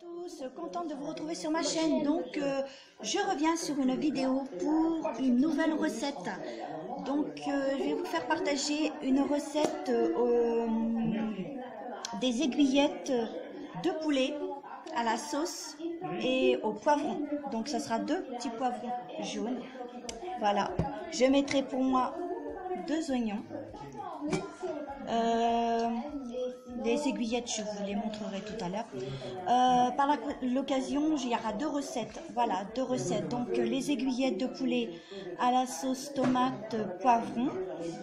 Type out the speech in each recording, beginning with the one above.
Tous, contente de vous retrouver sur ma chaîne. Donc je reviens sur une vidéo pour une nouvelle recette. Donc je vais vous faire partager une recette des aiguillettes de poulet à la sauce et au poivron. Donc ça sera 2 petits poivrons jaunes. Voilà, je mettrai pour moi 2 oignons. Les aiguillettes, je vous les montrerai tout à l'heure. Par l'occasion, il y aura 2 recettes. Voilà, 2 recettes. Donc, les aiguillettes de poulet à la sauce tomate poivron.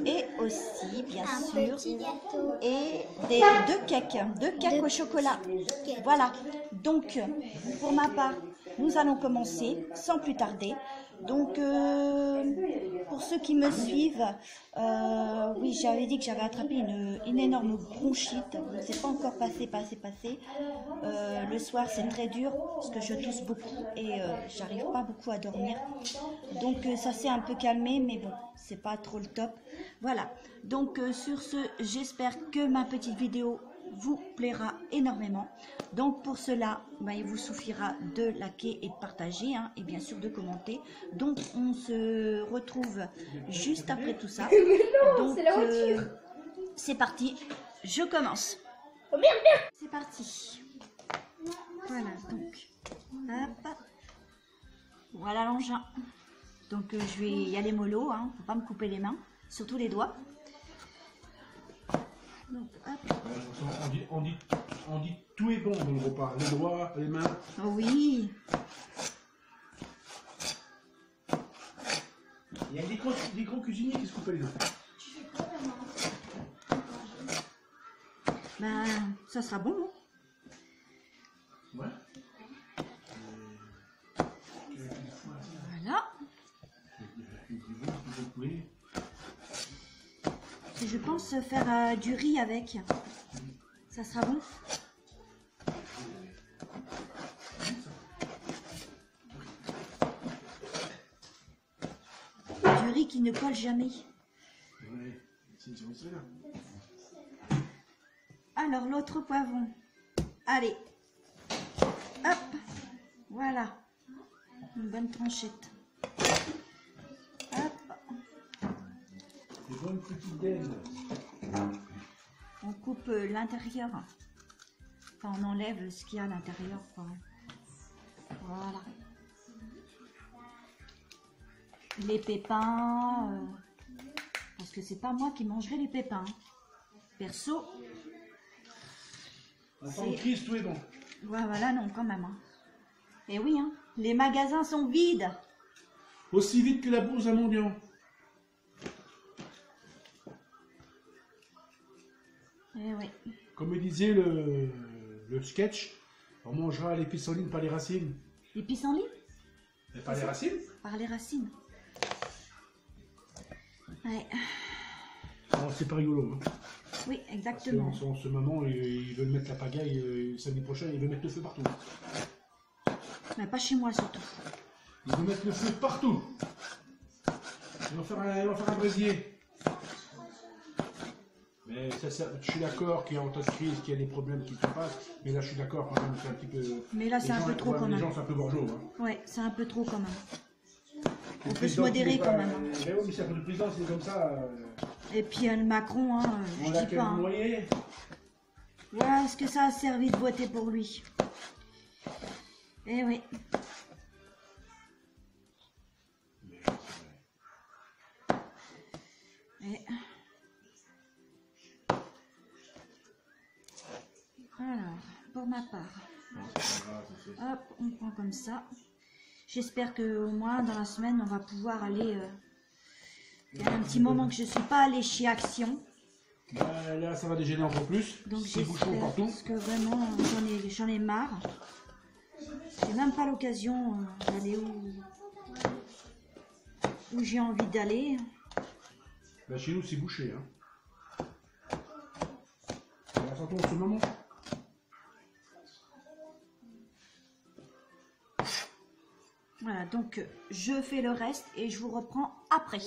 Et aussi, bien sûr, et 2 cakes au chocolat. Voilà. Donc, pour ma part, nous allons commencer sans plus tarder. Donc, pour ceux qui me suivent, oui, j'avais dit que j'avais attrapé une énorme bronchite. C'est pas encore passé. Le soir, c'est très dur parce que je tousse beaucoup et j'arrive pas beaucoup à dormir. Donc, ça s'est un peu calmé, mais bon, c'est pas trop le top. Voilà. Donc, sur ce, j'espère que ma petite vidéo vous plaira énormément. Donc pour cela, il vous suffira de liker et de partager, hein, et bien sûr de commenter. Donc on se retrouve juste après tout ça. Donc c'est parti, je commence. C'est parti. Voilà, donc hop. Voilà l'engin. Donc je vais y aller mollo, hein, faut pas me couper les mains, surtout les doigts. Donc, on dit tout est bon dans le repas, les doigts, les mains. Oui. Il y a des gros cuisiniers qui se coupent les doigts. Ben, ça sera bon. Ouais. Voilà. Et je pense faire du riz avec. Ça sera bon. Du riz qui ne colle jamais. Alors l'autre poivron. Allez. Hop. Voilà. Une bonne tranchette. Des bonnes petites dents. On coupe l'intérieur. Enfin, on enlève ce qu'il y a à l'intérieur. Voilà. Les pépins. Parce que c'est pas moi qui mangerai les pépins. Perso. En temps de crise, tout est bon. Ouais, voilà, non, quand même. Hein. Et oui, hein, les magasins sont vides. Aussi vite que la bourse à mendiant. Eh oui. Comme disait le sketch, on mangera les pissenlits par les racines. Les pissenlits? Et par les racines? Par les racines. Ouais. Oh, c'est pas rigolo. Hein. Oui, exactement. Parce qu'en ce moment, ils veulent mettre la pagaille, samedi prochain, ils veulent mettre le feu partout. Mais pas chez moi surtout. Ils vont mettre le feu partout. Ils vont faire un brasier. Mais ça, je suis d'accord qu'il y a en temps de crise, qu'il y a des problèmes qui se passent, mais là je suis d'accord quand même, c'est un petit peu... Mais là c'est un peu trop quand même. Les gens sont un peu bourgeois. Hein. Ouais, c'est un peu trop quand même. On peut se modérer quand même. Hein. Mais oui, mais c'est le président, c'est comme ça. Et puis le Macron, hein, je dis pas. Hein. Ouais, est-ce que ça a servi de voter pour lui? Eh oui. Et... Alors, pour ma part, hop, on prend comme ça. J'espère que au moins dans la semaine, on va pouvoir aller... Il y a un petit moment que je ne suis pas allée chez Action. Là, ça va dégêner encore plus. Donc j'espère, parce que vraiment, j'en ai marre. J'ai même pas l'occasion d'aller où j'ai envie d'aller. Là, chez nous, c'est bouché. Hein. Alors, attends, en ce moment. Voilà, donc je fais le reste et je vous reprends après.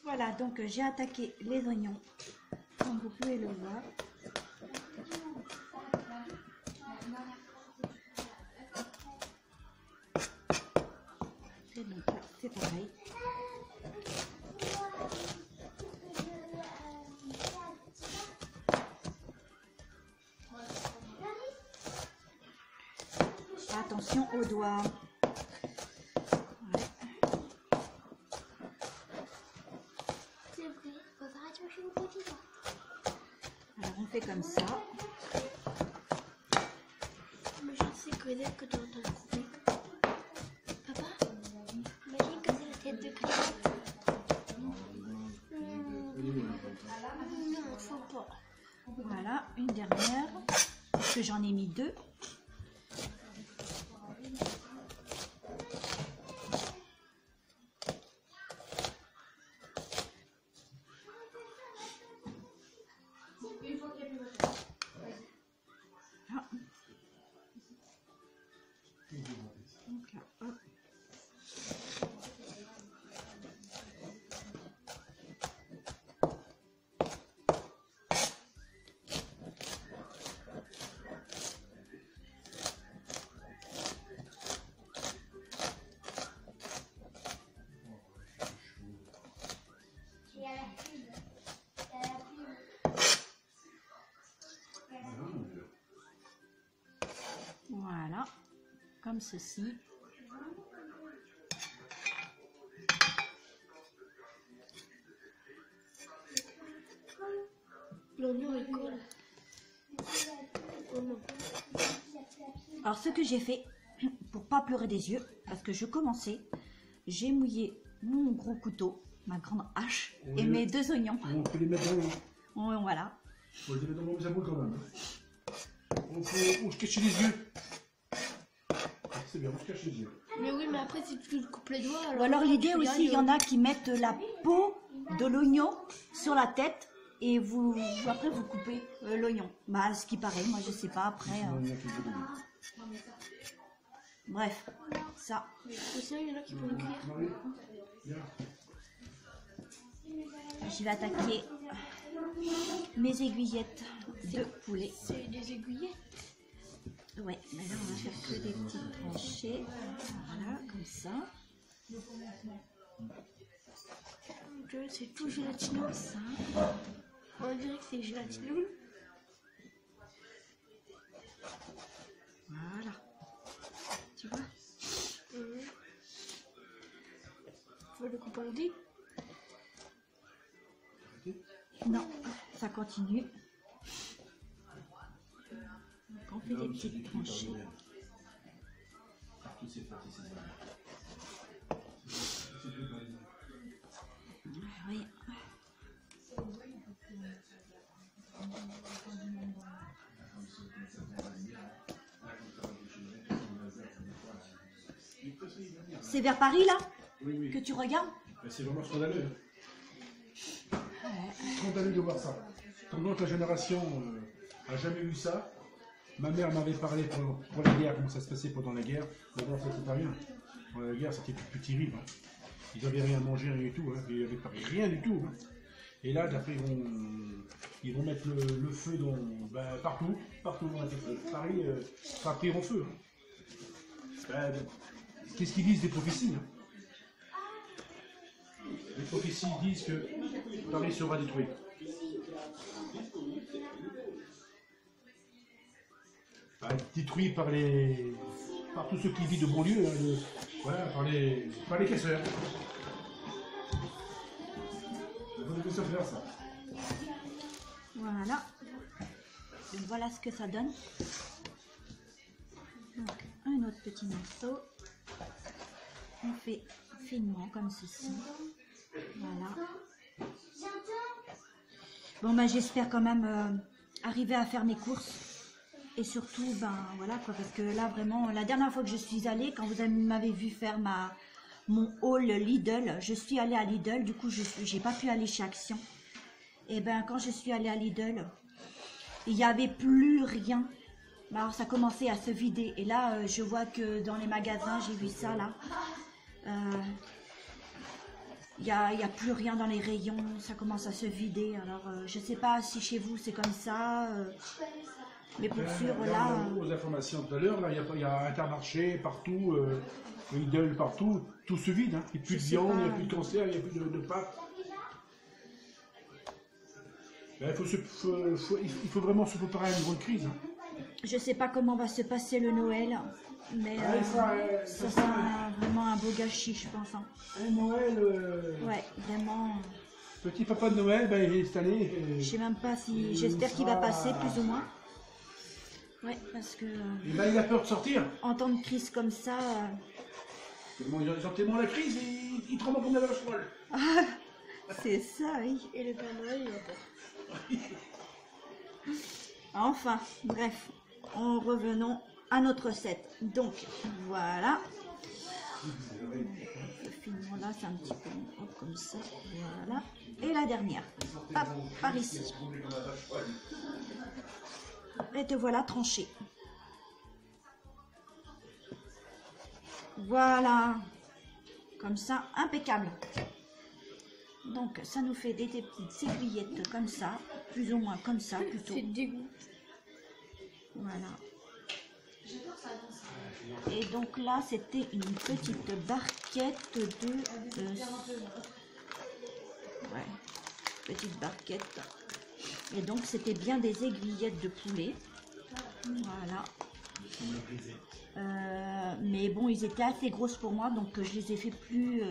Voilà, donc j'ai attaqué les oignons, comme vous pouvez le voir. attention aux doigts. C'est vrai, faut faire attention aux petits doigts. Alors on fait comme ça. Mais je sais que dès que tu entends couper. Papa, imagine que c'est la tête de Clément. Non, faut pas. Voilà, une dernière. Parce que j'en ai mis 2. Donc là, hop. Voilà, comme ceci. L'oignon il colle. Oh non. Alors ce que j'ai fait, pour pas pleurer des yeux, parce que je commençais, j'ai mouillé mon gros couteau, ma grande hache et mes 2 oignons. On peut les mettre dans l'eau. Voilà. On les met dans l'eau, ça boule quand même. Hein. On se cache les yeux. C'est bien, on se cache les yeux. Mais oui, mais après si tu coupes les doigts. Ou alors l'idée aussi, il y en a qui mettent la peau de l'oignon sur la tête et après vous coupez l'oignon. Bah ce qui paraît, moi je sais pas après. Bref, ça. Aussi, il y en a qui vont écrire. Marie, viens. Je vais attaquer mes aiguillettes de poulet. C'est des aiguillettes. Ouais, mais là on va faire que des petites tranchées. Voilà, comme ça. C'est tout gélatineux. Ça. On dirait que c'est gélatineux. Voilà. Tu vois? Faut le couper en dés. Non, ça continue. Donc on fait des petites tranchées. Oui. C'est vers Paris là Oui. que tu regardes? C'est vraiment scandaleux. Scandaleux de voir ça. Pendant que la génération a jamais eu ça, ma mère m'avait parlé pour la guerre, comment ça se passait pendant la guerre. D'abord, ça c'était pas rien. Pendant la guerre, c'était plus terrible. Hein. Ils n'avaient rien à manger, rien du tout. Hein. Il n'y avait rien du tout. Hein. Et là, d'après, ils vont mettre le feu partout. Partout dans le feu. Paris, ça a pris en feu. Hein. Qu'est-ce qu'ils disent des prophéties hein? Les prophéties disent que Paris sera détruit. Détruit par tous ceux qui vivent de banlieue, hein, par les casseurs. Il faut des casseurs faire ça. Voilà. Donc voilà ce que ça donne. Donc un autre petit morceau. On fait finement comme ceci. Voilà. Bon ben j'espère quand même arriver à faire mes courses. Et surtout, voilà quoi, parce que là vraiment, la dernière fois que je suis allée, quand vous m'avez vu faire mon haul Lidl, je suis allée à Lidl, du coup j'ai pas pu aller chez Action. Et ben quand je suis allée à Lidl, il n'y avait plus rien. Alors ça commençait à se vider. Et là, je vois que dans les magasins, j'ai vu ça là. Il n'y a plus rien dans les rayons, ça commence à se vider. Alors je sais pas si chez vous c'est comme ça. Mais pour sûr, là... Aux informations tout à l'heure, là, il y a Intermarché partout, Lidl partout, tout se vide. Hein. Il n'y a plus de viande, il n'y a plus de cancer, il n'y a plus de pâtes. Ben, il faut vraiment se préparer à une grande crise. Hein. Je sais pas comment va se passer le Noël, mais ça sera vraiment un beau gâchis, je pense. Hein. Un Noël. Ouais, vraiment. Petit papa de Noël, ben, il est installé. Je sais même pas si. J'espère qu'il va passer, plus ou moins. Ouais, parce que. Et ben, il a peur de sortir. En temps de crise comme ça. Ils ont tellement la crise, ils tremblent comme la vache folle. C'est ça, oui. Et le Père Noël, il a peur. Enfin, bref, revenons à notre recette. Donc, voilà. Ce film-là, c'est un petit peu hop, comme ça. Voilà. Et la dernière. Hop, par ici. Et te voilà tranché. Voilà. Comme ça, impeccable. Donc, ça nous fait des petites aiguillettes comme ça. Plus ou moins comme ça, plutôt. C'est dégoût. Voilà. Et donc là, c'était une petite barquette de... ouais, petite barquette. Et donc, c'était bien des aiguillettes de poulet. Voilà. Mais bon, ils étaient assez grosses pour moi, donc je les ai fait plus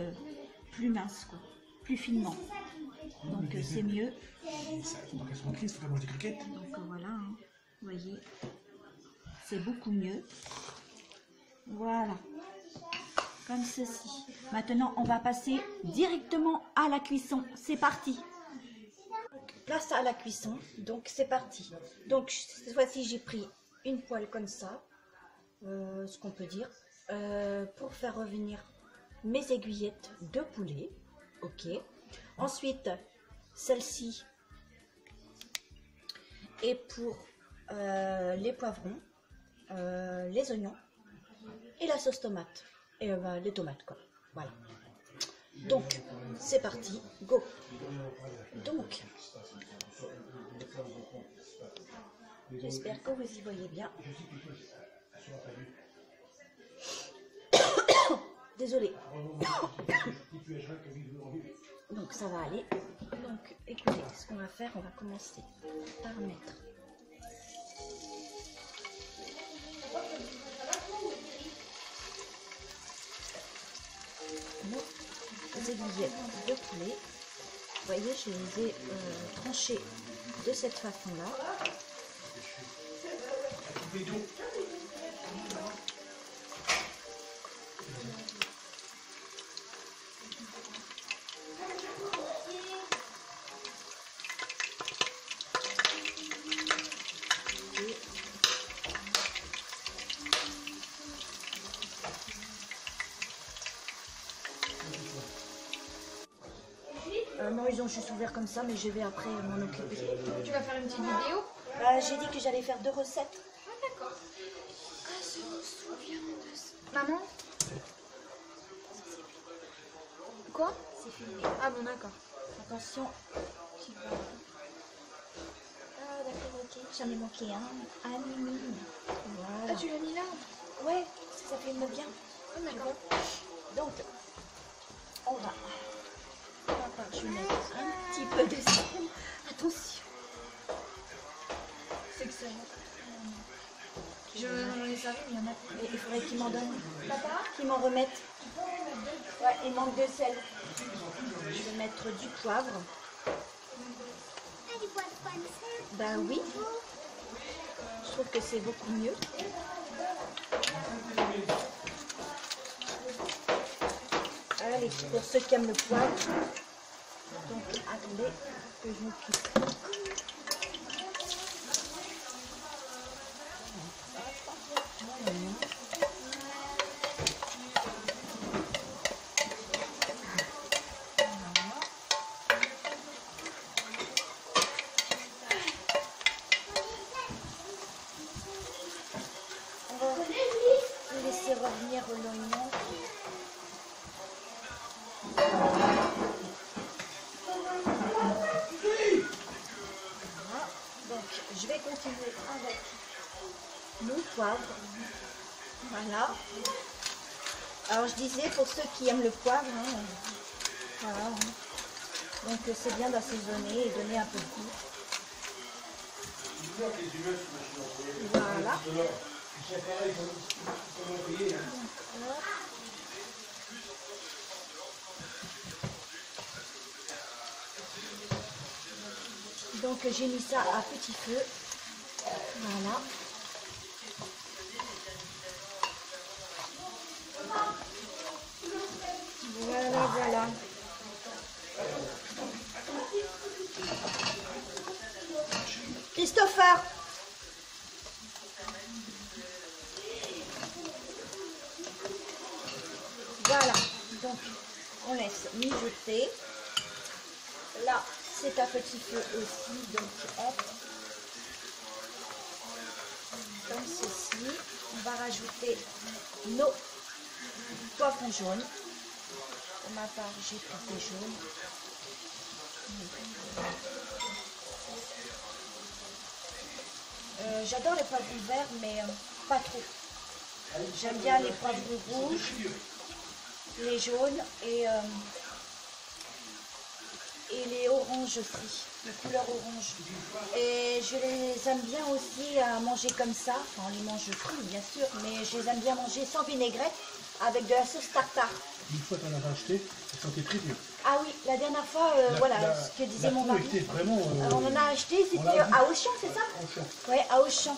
minces, quoi. Plus finement. Donc, c'est mieux. Donc elles sont crises, il faut qu'elles mangent des croquettes. Donc voilà, hein. Vous voyez, c'est beaucoup mieux. Voilà, comme ceci. Maintenant, on va passer directement à la cuisson. C'est parti. Place à la cuisson, donc c'est parti. Donc cette fois-ci, j'ai pris une poêle comme ça, ce qu'on peut dire, pour faire revenir mes aiguillettes de poulet. Ok. Ensuite, celle-ci est pour les poivrons, les oignons et la sauce tomate. Et les tomates, quoi. Voilà. Donc, c'est parti. Go. Donc, j'espère que vous y voyez bien. Désolée. Donc ça va aller. Donc écoutez, ce qu'on va faire, on va commencer par mettre nos aiguillettes de poulet. Vous voyez, je les ai tranchées de cette façon-là. Non, ils ont juste ouvert comme ça, mais je vais après m'en occuper. Tu vas faire une petite vidéo? J'ai dit que j'allais faire 2 recettes. Ah, d'accord. Ah, je me souviens de ça. Maman? Quoi? C'est filmé. Ah bon, d'accord. Attention. Ah, d'accord, ok. J'en ai manqué un. Ah, Mimi. Voilà. Ah, tu l'as mis là? Ouais, ça filme bien. Ah, d'accord. Donc, on va. Je vais mettre un petit peu de sel. Attention. C'est excellent. J'en ai servi, mais il y en a. Et il faudrait qu'il m'en donne. Papa, qu'il m'en remette. Ouais, il manque de sel. Je vais mettre du poivre. Bah oui. Je trouve que c'est beaucoup mieux. Allez, pour ceux qui aiment le poivre. Donc, attendez que je m'occupe. On va laisser revenir l'oignon. Je vais continuer avec nos poivres. Voilà. Alors je disais pour ceux qui aiment le poivre, hein, voilà. Donc c'est bien d'assaisonner et donner un peu de goût. Voilà. Donc j'ai mis ça à petit feu. Voilà. Voilà, voilà. Christopher! Voilà, donc on laisse mijoter. Là, c'est à petit feu aussi, donc hop. Comme ceci, on va rajouter nos poivrons jaunes. Pour ma part, j'ai pris des jaunes. J'adore les poivrons verts, mais pas trop. J'aime bien les poivrons rouges, les jaunes et les oranges aussi, les couleurs orange. Et je les aime bien aussi à manger comme ça. Enfin, on les mange crus, bien sûr, mais je les aime bien manger sans vinaigrette avec de la sauce tartare. Une fois qu'on avait acheté, ça sentait très bien. Ah oui, la dernière fois, voilà ce que disait mon mari. Vraiment, on en a acheté, c'était à Auchan, c'est ça? Auchan. Oui, à Auchan.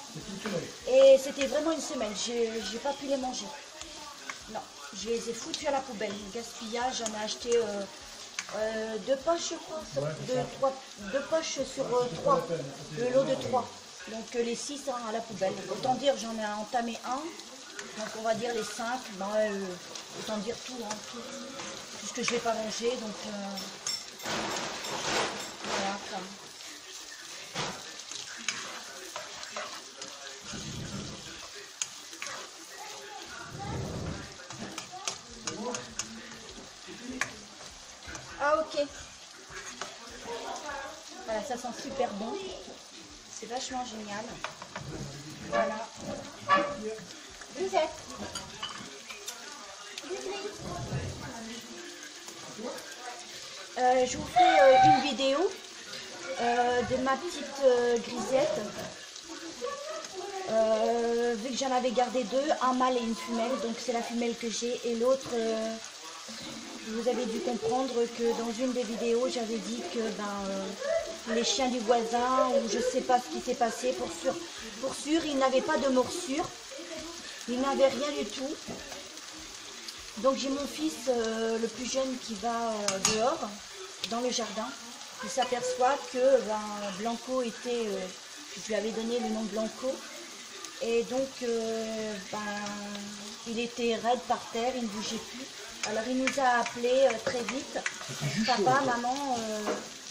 Et c'était vraiment une semaine, j'ai pas pu les manger. Non, je les ai foutus à la poubelle. Gaspillage, j'en ai acheté 2 poches, je crois. Ouais, deux poches sur 3, le lot de 3. Donc les 6 à la poubelle. Autant dire, j'en ai entamé un. Donc on va dire les 5, ben, autant dire tout, hein, tout ce que je ne vais pas manger, donc voilà quoi. Ah ok. Voilà, ça sent super bon. C'est vachement génial. Voilà. Lisette. Je vous fais une vidéo de ma petite grisette. Vu que j'en avais gardé 2, un mâle et une femelle, donc c'est la femelle que j'ai, et l'autre, vous avez dû comprendre que dans une des vidéos, j'avais dit que les chiens du voisin, ou je sais pas ce qui s'est passé, pour sûr, ils n'avaient pas de morsure. Il n'avait rien du tout. Donc j'ai mon fils le plus jeune qui va dehors, dans le jardin. Il s'aperçoit que Blanco était, je lui avais donné le nom de Blanco. Et donc il était raide par terre, il ne bougeait plus. Alors il nous a appelé très vite. Papa, maman,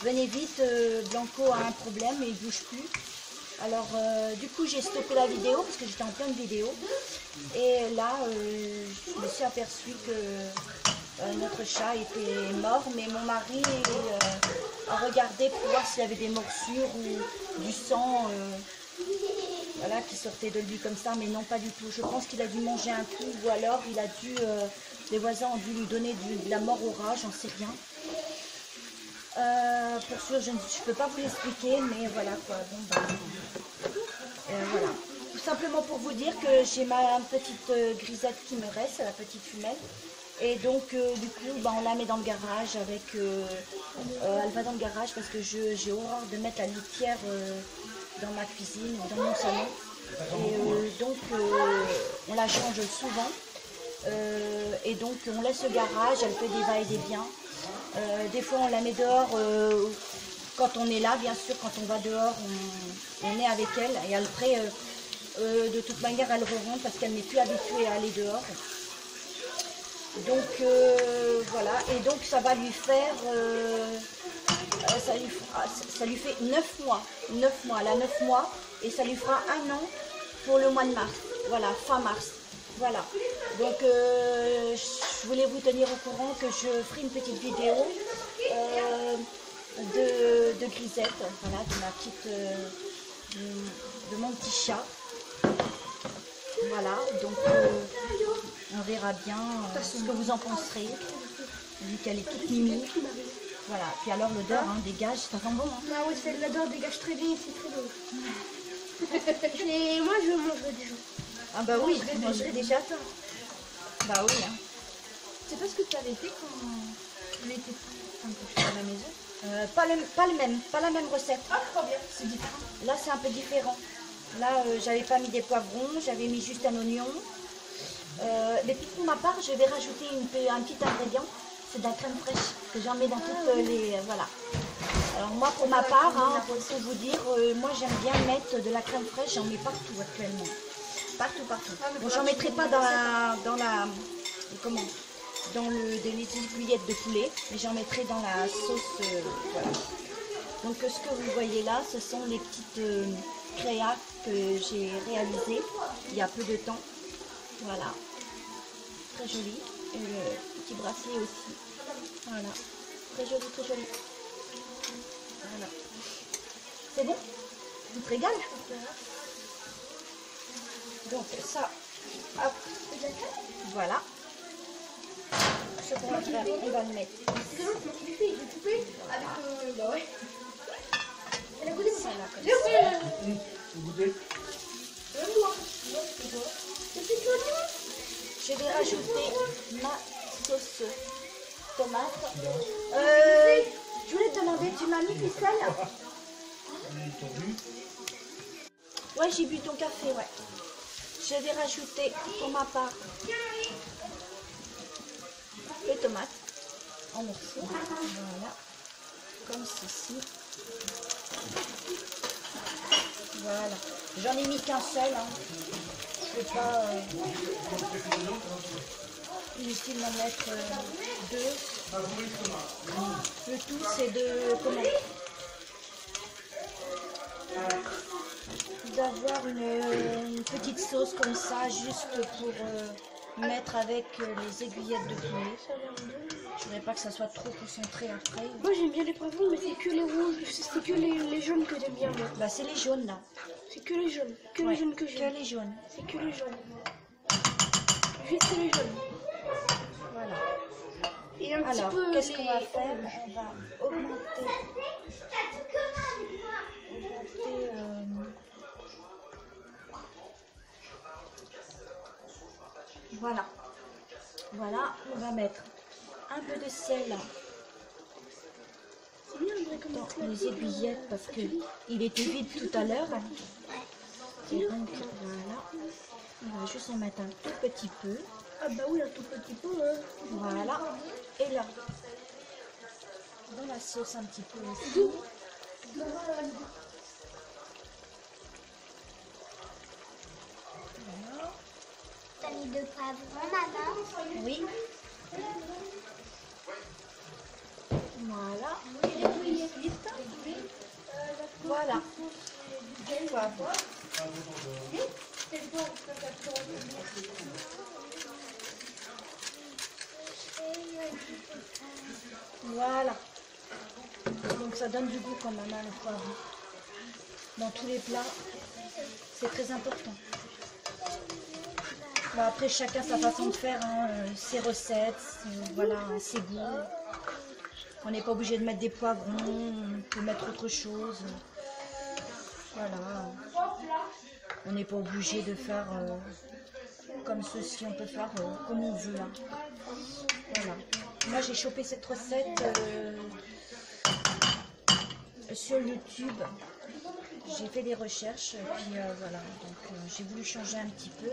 venez vite, Blanco a un problème et il ne bouge plus. Alors du coup j'ai stoppé la vidéo parce que j'étais en pleine vidéo et là je me suis aperçue que notre chat était mort, mais mon mari a regardé pour voir s'il y avait des morsures ou du sang voilà, qui sortait de lui comme ça, mais non pas du tout. Je pense qu'il a dû manger un coup ou alors il a dû, les voisins ont dû lui donner de la mort au rat, j'en sais rien. Pour sûr, je ne peux pas vous l'expliquer, mais voilà quoi. Bon, voilà. Tout simplement pour vous dire que j'ai ma petite grisette qui me reste, la petite femelle. Et donc, du coup, on la met dans le garage avec... elle va dans le garage parce que j'ai horreur de mettre la litière dans ma cuisine ou dans mon salon. Et donc, on la change souvent. Et donc, on laisse le garage, elle fait des va-et-vient. Des fois on la met dehors quand on est là, bien sûr, quand on va dehors on est avec elle et après de toute manière elle rentre parce qu'elle n'est plus habituée à aller dehors. Donc voilà, et donc ça va lui faire ça lui fait 9 mois, elle a 9 mois et ça lui fera 1 an pour le mois de mars, voilà, fin mars. Voilà, donc je voulais vous tenir au courant que je ferai une petite vidéo de Grisette, voilà, de ma petite, de mon petit chat. Voilà, donc on verra bien ce que vous en penserez, vu qu'elle est toute mimi. Voilà, puis alors l'odeur dégage, ça sent bon. Hein. Ah oui, l'odeur dégage très bien, c'est très bon. Et moi, je mangerai des gens. Ah bah oui, je mangerai déjà ça. Bah oui. Hein. C'est pas ce que tu avais fait quand tu étais un peu à la maison. Pas la même recette. Ah, trop bien, c'est différent. Là, c'est un peu différent. Là, j'avais pas mis des poivrons, j'avais mis juste un oignon. Mais pour ma part, je vais rajouter un petit ingrédient, c'est de la crème fraîche que j'en mets dans toutes les... voilà. Alors moi, pour ma part, hein, pour vous dire, moi j'aime bien mettre de la crème fraîche, j'en mets partout actuellement. Partout. Bon, j'en mettrai pas les aiguillettes de poulet, mais j'en mettrai dans la sauce. Voilà. Donc ce que vous voyez là, ce sont les petites créas que j'ai réalisées il y a peu de temps. Voilà, très joli. Et le petit bracelet aussi. Voilà, très joli, très joli. Voilà. C'est bon? Tu te régales? Donc ça, hop, voilà. Ce qu'on va faire, on va le mettre. Ça là, comme ça. Goûtez. Je vais rajouter ma sauce tomate. Je voulais te demander, tu m'as mis du sel? Ouais, j'ai bu ton café, ouais. Je vais rajouter pour ma part les tomates en morceaux. Voilà, comme ceci. Voilà, j'en ai mis qu'un seul. Hein. Je ne vais pas inutile d'en mettre deux. Le tout, c'est d'avoir une petite sauce comme ça, juste pour mettre avec les aiguillettes de poulet. Je voudrais pas que ça soit trop concentré après. Moi, j'aime bien les poivrons, mais c'est que les rouges, c'est que les jaunes que j'aime bien. Moi. Bah, c'est les jaunes là. C'est que les jaunes, que Ouais, les jaunes que j'aime. Que les jaunes. C'est que les jaunes. Juste les jaunes. Voilà. Et un Alors, petit peu qu'est-ce qu'on va faire? On va augmenter. Voilà. Voilà, on va mettre un peu de sel C'est bien, André, comme dans ça. les aiguillettes parce que il était vide tout à l'heure. Et donc, voilà. On va juste en mettre un tout petit peu. Ah bah oui, un tout petit peu. Hein. Voilà. Et là, dans la sauce un petit peu aussi. Voilà. T'as mis de poivrons, maman? Oui. Voilà. Voilà. Du poivre. Voilà. Donc ça donne du goût quand même, hein, le poivre. Dans tous les plats, c'est très important. Bon, après, chacun sa façon de faire, hein, ses recettes, voilà, ses goûts. On n'est pas obligé de mettre des poivrons, on peut mettre autre chose. Voilà. On n'est pas obligé de faire comme ceci, on peut faire comme on veut. Hein. Voilà. Moi, j'ai chopé cette recette sur YouTube. J'ai fait des recherches, puis voilà. Donc, j'ai voulu changer un petit peu.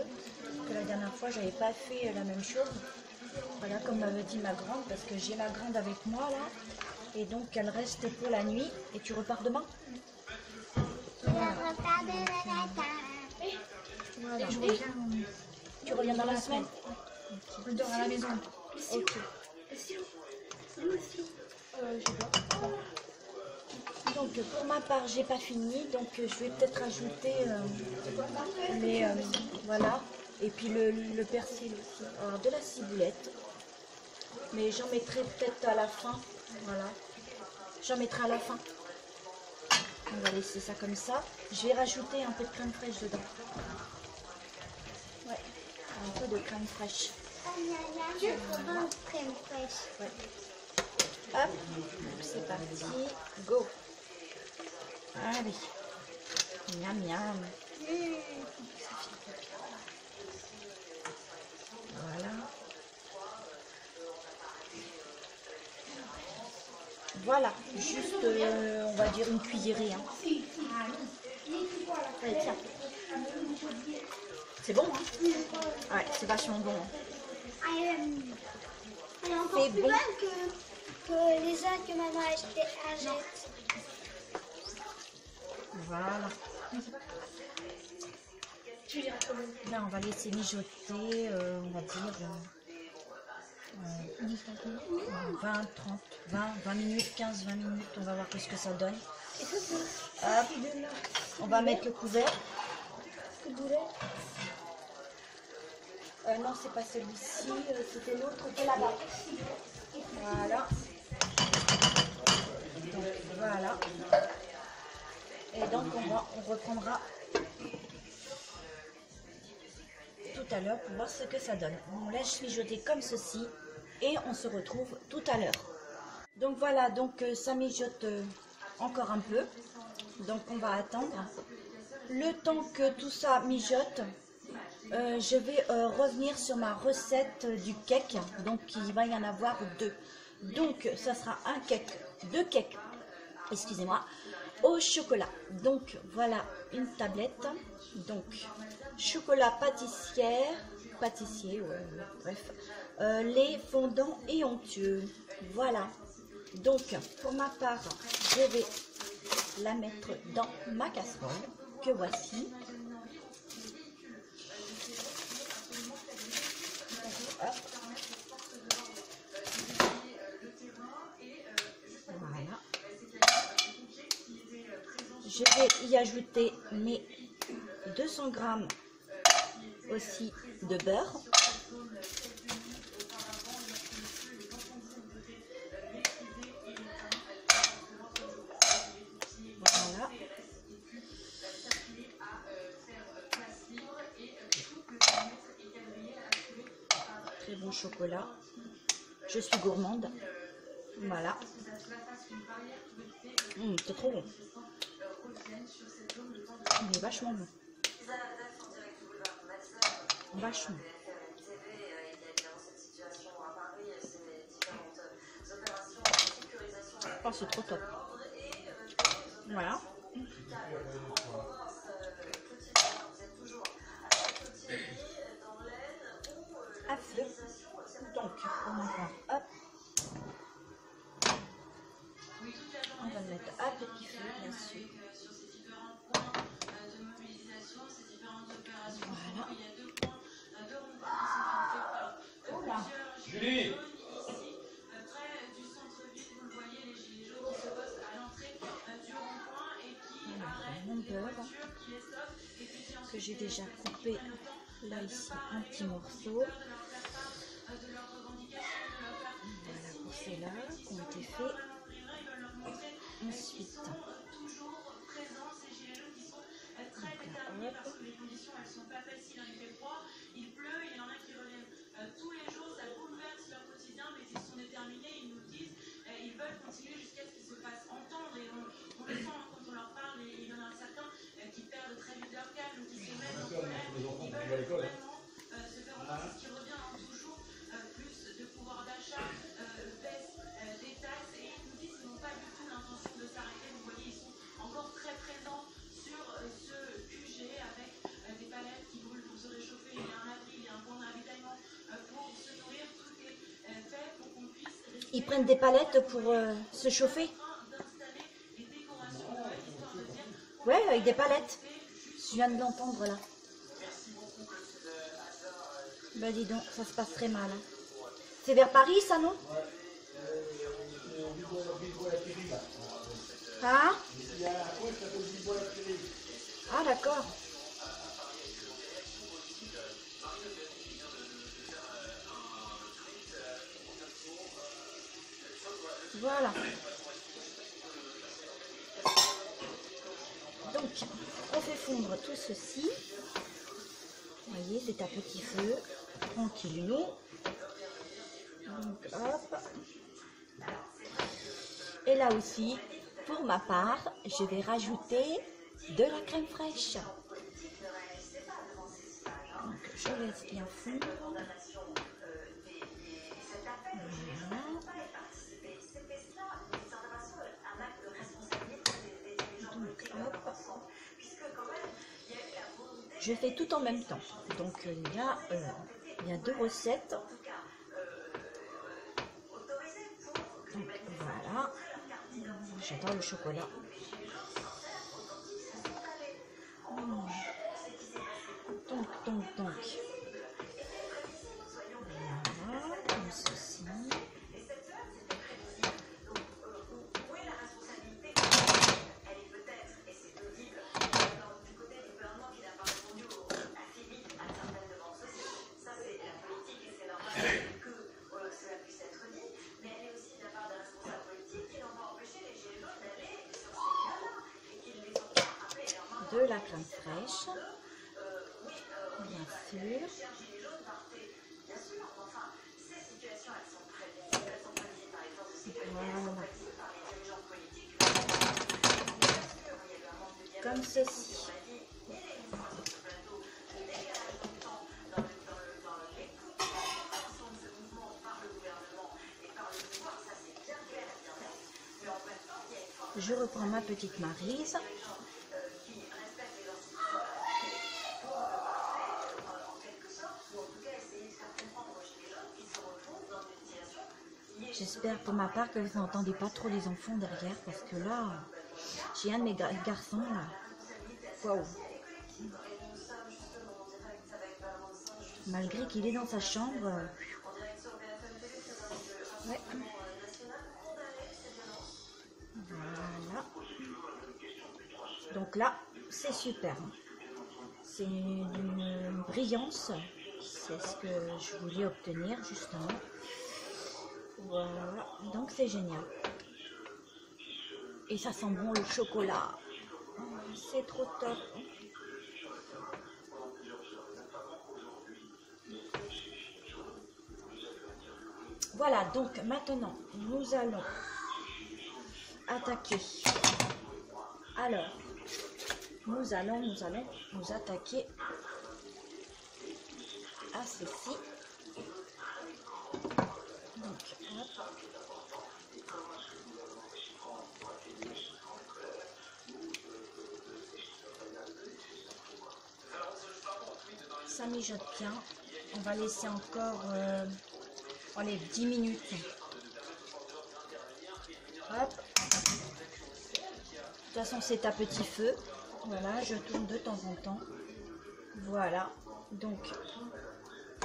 Que la dernière fois, j'avais pas fait la même chose. Voilà, comme m'avait dit ma grande, parce que j'ai ma grande avec moi là. Et donc, elle reste pour la nuit. Et tu repars demain? Voilà. Voilà. Tu reviens dans la semaine? Je dors à la maison. Ok. Donc pour ma part j'ai pas fini, donc je vais peut-être ajouter voilà, et puis le persil aussi. Alors de la ciboulette, mais j'en mettrai peut-être à la fin, voilà, j'en mettrai à la fin. On va laisser ça comme ça. Je vais rajouter un peu de crème fraîche dedans. Ouais, un peu de crème fraîche. Ouais. Hop, c'est parti, go. Allez. Miam, miam. Voilà. Voilà, juste, on va dire une cuillerée. Hein. Allez, tiens. C'est bon, hein? Ouais, c'est vachement bon. Hein. Elle est encore plus bon. bonne que les autres que maman achète. Voilà. Là, on va laisser mijoter, on va dire 20, 30, 20 minutes, 15-20 minutes. On va voir ce que ça donne. Hop. On va mettre le couvert. Non, c'est pas celui-ci, c'était l'autre qui est là-bas. Voilà. Donc, voilà. Et donc, on reprendra tout à l'heure pour voir ce que ça donne. On laisse mijoter comme ceci et on se retrouve tout à l'heure. Donc voilà, donc ça mijote encore un peu. Donc on va attendre. Le temps que tout ça mijote, je vais revenir sur ma recette du cake. Donc il va y en avoir 2. Donc ça sera un cake, 2 cakes, excusez-moi, au chocolat. Donc voilà une tablette. Donc chocolat pâtissier, ouais, bref, lait fondant et onctueux. Voilà. Donc pour ma part, je vais la mettre dans ma casserole que voici. Hop. Voilà. Je vais y ajouter mes 200 grammes aussi de beurre. Voilà. Très bon chocolat. Je suis gourmande. Voilà. C'est trop bon. Il est vachement bon. Vachement. Oh, c'est trop top. Voilà. À feu. Donc, on va hop. On va le mettre à petit feu, bien sûr. Voilà. Oula. Julie! Mon beurre que j'ai déjà coupé là ici en petits morceaux. Voilà pour ceux-là qui ont été faits. Ensuite, donc là, hop. Ils prennent des palettes pour se chauffer. Ouais, avec des palettes. Je viens de l'entendre là. Bah dis donc, ça se passe très mal. Hein. C'est vers Paris ça, non? Hein? Ah d'accord. Voilà. Donc, on fait fondre tout ceci. Vous voyez, c'est à petit feu, tranquillement. Donc, hop. Et là aussi, pour ma part, je vais rajouter de la crème fraîche. Donc, je laisse bien fondre. Voilà. Donc, hop. Je fais tout en même temps. Donc, il y a 2 recettes. Donc, voilà. J'adore le chocolat. Donc. Voilà, comme ceci. De la crème fraîche, bien sûr. Voilà. Comme ceci. Je reprends ma petite Maryse. J'espère pour ma part que vous n'entendez pas trop les enfants derrière, parce que là, j'ai un de mes garçons là. Waouh. Malgré qu'il est dans sa chambre. Ouais. Voilà. Donc là, c'est super. C'est une brillance. C'est ce que je voulais obtenir justement. Voilà, donc c'est génial. Et ça sent bon le chocolat. C'est trop top. Voilà, donc maintenant, nous allons attaquer. Alors, nous allons nous attaquer à ceci. Donc, hop. Ça mijote bien. On va laisser encore allez, 10 minutes. Hop. De toute façon, c'est à petit feu. Voilà, je tourne de temps en temps. Voilà. Donc,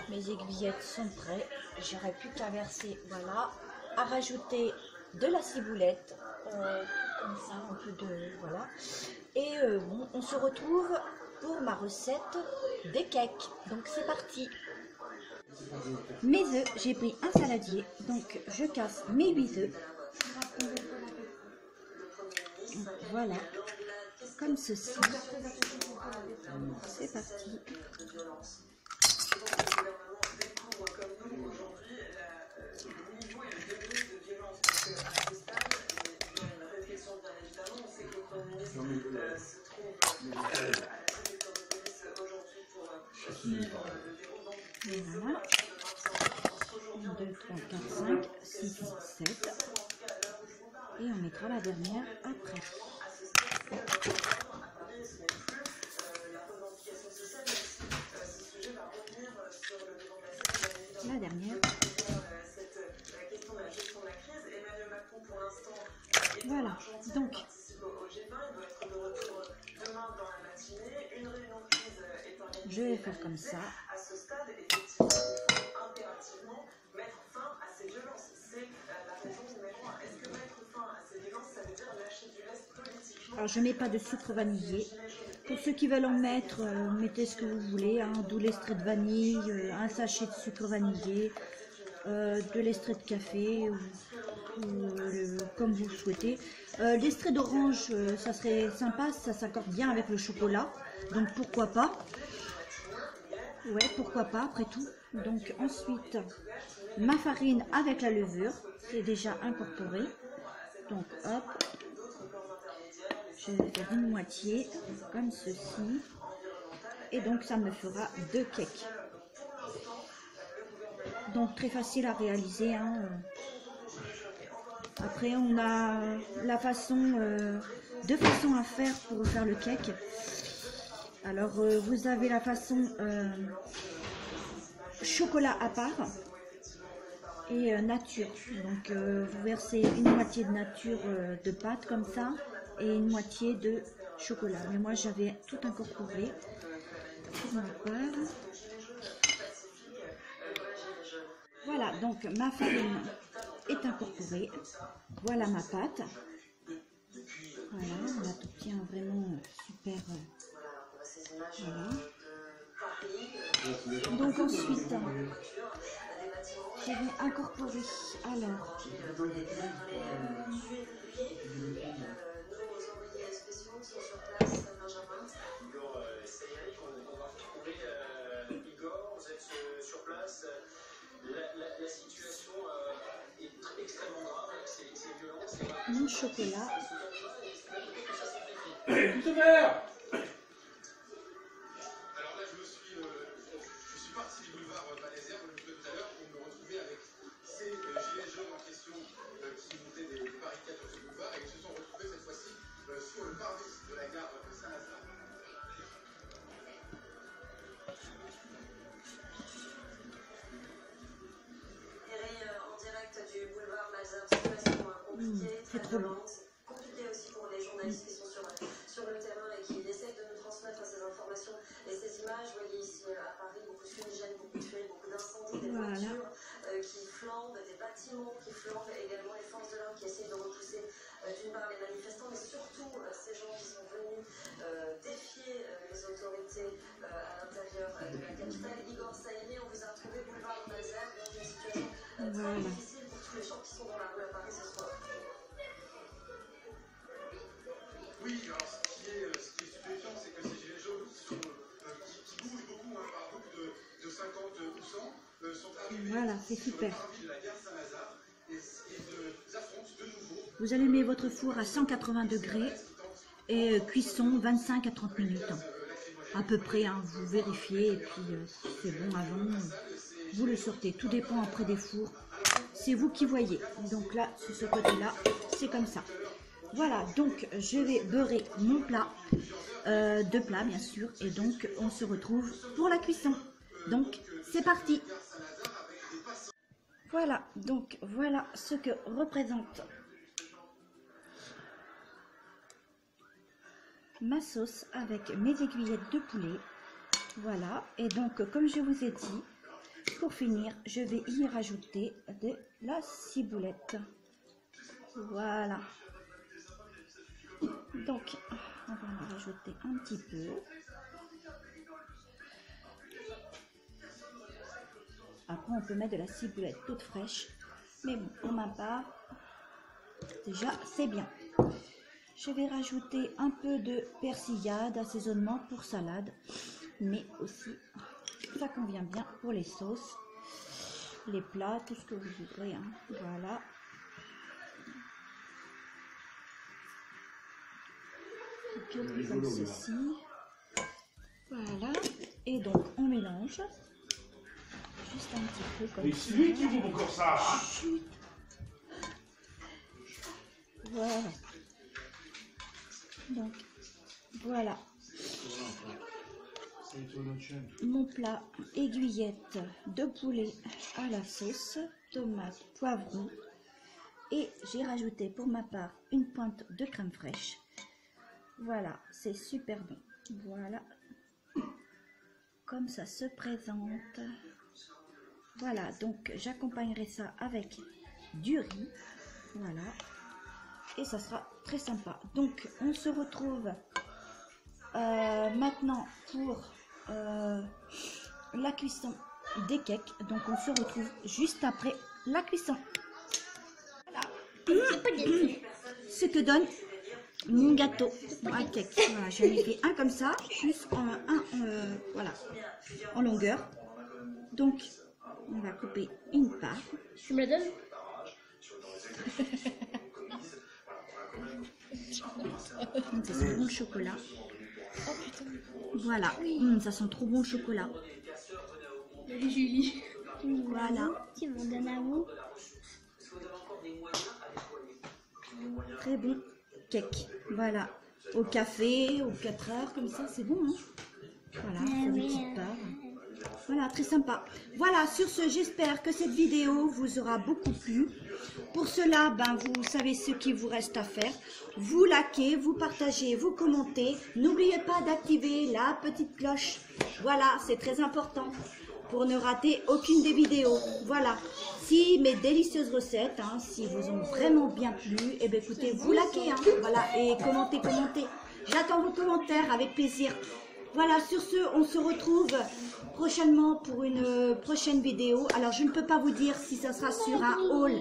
mes aiguillettes sont prêtes. J'aurais plus qu'à verser, voilà, à rajouter de la ciboulette, comme ça, un peu de, voilà. Et bon, on se retrouve pour ma recette des cakes. Donc c'est parti. Mes œufs, j'ai pris un saladier, donc je casse mes 8 œufs. Voilà, comme ceci. C'est parti. Voilà. 1, 2, 3, 4, 5, 6, 7. Et on mettra la dernière après. La dernière. Voilà, donc je vais faire comme ça. Alors je mets pas de sucre vanillé. Pour ceux qui veulent en mettre, mettez ce que vous voulez, hein, de l'extrait de vanille, un sachet de sucre vanillé, de l'extrait de café, comme vous le souhaitez. L'extrait d'orange, ça serait sympa, ça s'accorde bien avec le chocolat, donc pourquoi pas. Ouais, pourquoi pas, après tout. Donc ensuite, ma farine avec la levure, c'est déjà incorporé. Donc hop, je vais faire une moitié comme ceci. Et donc ça me fera 2 cakes. Donc très facile à réaliser, hein. Après on a la façon, 2 façons à faire pour faire le cake. Alors vous avez la façon chocolat à part et nature. Donc vous versez une moitié de nature de pâte comme ça et une moitié de chocolat. Mais moi j'avais tout incorporé pour ma part. Voilà, donc ma farine est incorporée. Voilà ma pâte. Voilà, on obtient vraiment super. Voilà. Donc ensuite, je vais incorporer alors mon chocolat. C'est trop long. Compliqué aussi pour les journalistes qui sont sur le terrain et qui essaient de nous transmettre ces informations et ces images. Vous voyez ici à Paris beaucoup de fumigènes, beaucoup de tueries, beaucoup d'incendies, des voitures qui flambent, des bâtiments qui flambent, et également les forces de l'ordre qui essayent de repousser d'une part les manifestants, mais surtout ces gens qui sont venus défier les autorités à l'intérieur de la capitale. Igor Saïmi, on vous a retrouvé boulevard Malesherbes dans une situation très difficile pour tous les gens qui sont dans la rue à Paris ce soir. Oui, alors ce qui est stupéfiant, c'est que ces gilets jaunes qui bougent beaucoup, par groupe de 50 ou 100, sont arrivés sur le parvis de la gare Saint-Lazare et affrontent de nouveau. Vous allumez votre four à 180 degrés et cuisson 25 à 30 minutes. À peu près, hein, vous vérifiez et puis si c'est bon avant, vous le sortez. Tout dépend après des fours. C'est vous qui voyez. Donc là, sur ce côté-là, c'est comme ça. Voilà, donc je vais beurrer mon plat, 2 plats bien sûr, et donc on se retrouve pour la cuisson. Donc c'est parti. Voilà, donc voilà ce que représente ma sauce avec mes aiguillettes de poulet. Voilà, et donc comme je vous ai dit, pour finir, je vais y rajouter de la ciboulette. Voilà. Donc, on va en rajouter un petit peu. Après, on peut mettre de la ciboulette toute fraîche. Mais bon, pour ma part, déjà, c'est bien. Je vais rajouter un peu de persillade, assaisonnement pour salade. Mais aussi, ça convient bien pour les sauces, les plats, tout ce que vous voudrez. Hein. Voilà. Comme ceci. Voilà. Et donc, on mélange. Juste un petit peu comme ça. lui qui vous encore ça. Voilà. Donc, voilà. Mon plat aiguillette de poulet à la sauce, tomate, poivron. Et j'ai rajouté pour ma part une pointe de crème fraîche. Voilà, c'est super bon. Voilà. Comme ça se présente. Voilà, donc j'accompagnerai ça avec du riz. Voilà. Et ça sera très sympa. Donc, on se retrouve maintenant pour la cuisson des cakes. Donc, on se retrouve juste après la cuisson. Voilà. Ce que donne mon gâteau, un cake. Voilà, j'en ai fait un comme ça, plus voilà, en longueur. Donc, on va couper une part. Tu me la donnes? Ça sent bon le chocolat. Oh putain. Voilà, ça sent trop bon le chocolat. Julie. Voilà. Tu m'en donnes à vous. Très bon cake. Voilà. Au café, aux 4 heures, comme ça, c'est bon. Hein, voilà, pour des petites parts. Voilà, très sympa. Voilà, sur ce, j'espère que cette vidéo vous aura beaucoup plu. Pour cela, ben, vous savez ce qu'il vous reste à faire. Vous likez, vous partagez, vous commentez. N'oubliez pas d'activer la petite cloche. Voilà, c'est très important pour ne rater aucune des vidéos. Voilà. Si mes délicieuses recettes, hein, si vous ont vraiment bien plu, eh bien, écoutez, vous likez. Hein, voilà, et commentez. J'attends vos commentaires avec plaisir. Voilà, sur ce, on se retrouve prochainement pour une prochaine vidéo. Alors, je ne peux pas vous dire si ça sera sur un haul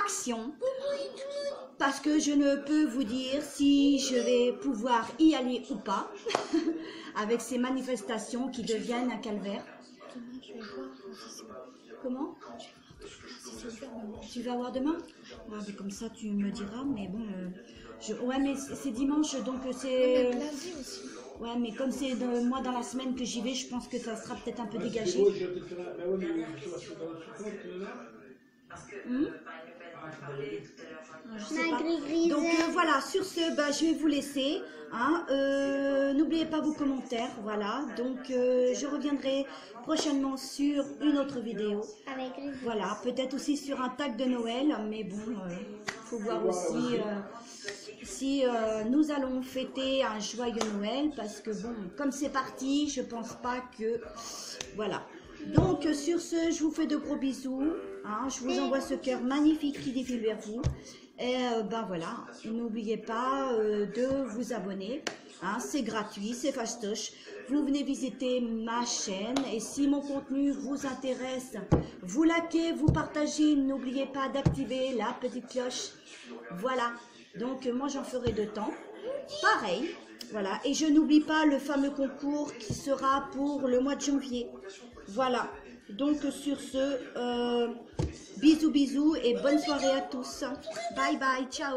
action, parce que je ne peux vous dire si je vais pouvoir y aller ou pas, avec ces manifestations qui deviennent un calvaire. Comment? Tu vas voir demain? Ouais, mais comme ça, tu me diras, mais bon... ouais, mais c'est dimanche, donc c'est... Ouais, mais comme c'est moi dans la semaine que j'y vais, je pense que ça sera peut-être un peu dégagé. Je sais pas. Donc voilà, sur ce, bah, je vais vous laisser. Hein, n'oubliez pas vos commentaires. Voilà, donc je reviendrai prochainement sur une autre vidéo. Voilà, peut-être aussi sur un tag de Noël, mais bon, faut voir aussi si nous allons fêter un joyeux Noël, parce que bon, comme c'est parti, je pense pas que... Voilà. Donc sur ce, je vous fais de gros bisous. Hein, je vous envoie ce cœur magnifique qui défile vers vous. Et ben voilà, n'oubliez pas de vous abonner. Hein, c'est gratuit, c'est fastoche. Vous venez visiter ma chaîne et si mon contenu vous intéresse, vous likez, vous partagez. N'oubliez pas d'activer la petite cloche. Voilà. Donc moi j'en ferai de temps. Pareil. Voilà. Et je n'oublie pas le fameux concours qui sera pour le mois de janvier. Voilà. Donc sur ce, bisous et bonne soirée à tous. Bye bye, ciao.